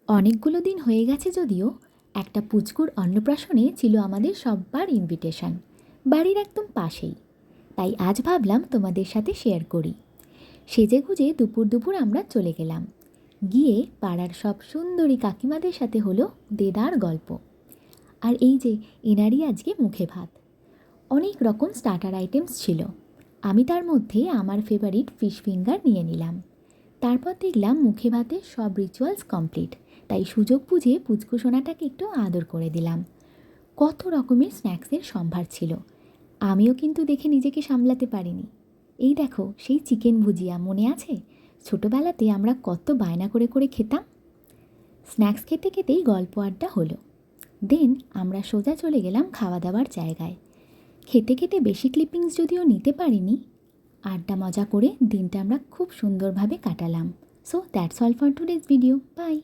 অনেকগুলো দিন হয়ে গেছে যদিও একটা পুচকুর অন্নপ্রাশনে ছিল আমাদের সব্বার ইনভিটেশন, বাড়ির একদম পাশেই। তাই আজ ভাবলাম তোমাদের সাথে শেয়ার করি। সেজেগুজে দুপুর দুপুর আমরা চলে গেলাম। গিয়ে পাড়ার সব সুন্দরী কাকিমাদের সাথে হলো দেদার গল্প। আর এই যে এনারই আজকে মুখে ভাত, অনেক রকম স্টার্টার আইটেমস ছিল। আমি তার মধ্যে আমার ফেভারিট ফিশ ফিঙ্গার নিয়ে নিলাম। তারপর দেখলাম মুখে ভাতে সব রিচুয়ালস কমপ্লিট, তাই সুযোগ বুঝে পুচকুসোনাটাকে একটু আদর করে দিলাম। কত রকমের স্ন্যাক্সের সম্ভার ছিল, আমিও কিন্তু দেখে নিজেকে সামলাতে পারিনি। এই দেখো সেই চিকেন ভুজিয়া, মনে আছে ছোটোবেলাতে আমরা কত বায়না করে করে খেতাম। স্ন্যাক্স খেতে খেতেই গল্প আড্ডা হলো। দেন আমরা সোজা চলে গেলাম খাওয়া দাওয়ার জায়গায়। খেতে খেতে বেশি ক্লিপিংস যদিও নিতে পারিনি, আড্ডা মজা করে দিনটা আমরা খুব সুন্দরভাবে কাটালাম। So that's all for today's video. By.